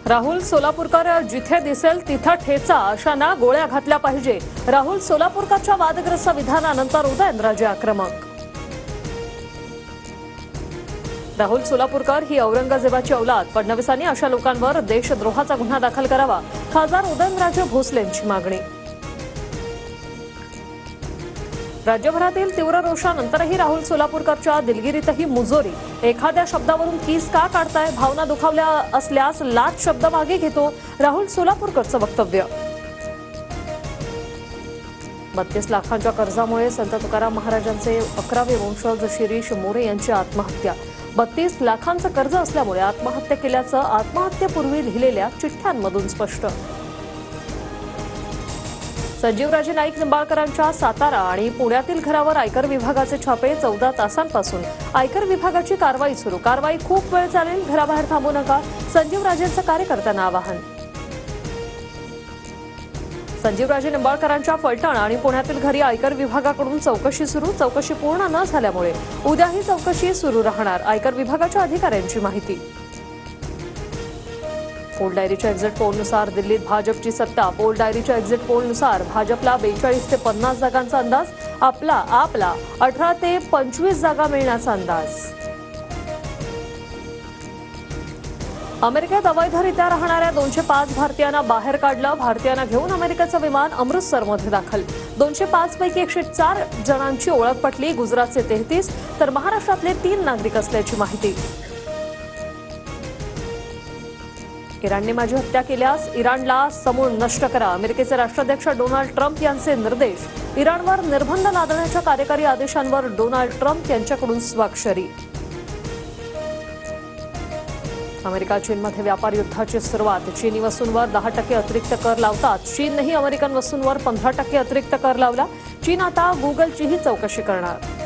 राहुल सोलापूरकर जिथे दिसेल तिथं ठेचा अशांना गोळ्या घातल्या पाहिजे. राहुल सोलापूरकरच्या वादग्रस्त विधानानंतर उदयनराजे आक्रमक. राहुल सोलापूरकर ही औरंगजेबाची औलाद. फडणवीसांनी अशा लोकांवर देशद्रोहाचा गुन्हा दाखल करावा. खासदार उदयनराजे भोसलेंची मागणी. राज्यभरातील तीव्र रोषानंतरही राहुल सोलापूरकरच्या दिलगिरीतही मुजोरी. एखाद्या शब्दावरून कीस का काढताय? भावना दुखावल्या असल्यास लाच शब्द मागे घेतो. राहुल सोलापूरकरचं वक्तव्य. 32 लाखांच्या कर्जामुळे संत तुकाराम महाराजांचे 11वे वंशज शिरीष मोरे यांची आत्महत्या. 32 लाखांचं कर्ज असल्यामुळे आत्महत्या केल्याचं आत्महत्येपूर्वी लिहिलेल्या चिठ्ठ्यांमधून स्पष्ट. संजीवराजे नाईक निंबाळकरांच्या सातारा आणि पुण्यातील घरावर आयकर विभागाचे छापे. 14 तासांपासून आयकर विभागाची कारवाई सुरू. कारवाई खूप वेळ चालेल, घराबाहेर थांबू नका, संजीवराजेंचं कार्यकर्त्यांना आवाहन. संजीवराजे निंबाळकरांच्या फलटण आणि पुण्यातील घरी आयकर विभागाकडून चौकशी सुरू. चौकशी पूर्ण न झाल्यामुळे उद्याही चौकशी सुरू राहणार, आयकर विभागाच्या अधिकाऱ्यांची माहिती. पोल डायरीच्या एक्झिट पोलनुसार दिल्लीत भाजपची सत्ता. पोल डायरीच्या एक्झिट पोलनुसार भाजपला 42 ते 50 जागांचा अंदाज. आपला 18 ते 25 जागा मिळण्याचा अंदाज. अमेरिकेत अवैधरित्या राहणाऱ्या 205 भारतीयांना बाहेर काढलं. भारतीयांना घेऊन अमेरिकेचं विमान अमृतसरमध्ये दाखल. 205 पैकी 104 जणांची ओळख पटली. गुजरातचे 33 तर महाराष्ट्रातले 3 नागरिक असल्याची माहिती. इराणने माझी हत्या केल्यास इराणला समूळ नष्ट करा. अमेरिकेचे राष्ट्राध्यक्ष डोनाल्ड ट्रम्प यांचे निर्देश. इराणवर निर्बंध लादण्याच्या कार्यकारी आदेशांवर डोनाल्ड ट्रम्प यांच्याकडून स्वाक्षरी. अमेरिका चीनमध्ये व्यापार युद्धाची सुरुवात. चीनी वस्तूंवर 10% अतिरिक्त कर लावतात. चीननेही अमेरिकन वस्तूंवर 15% अतिरिक्त कर लावला. चीन आता गुगलचीही चौकशी करणार.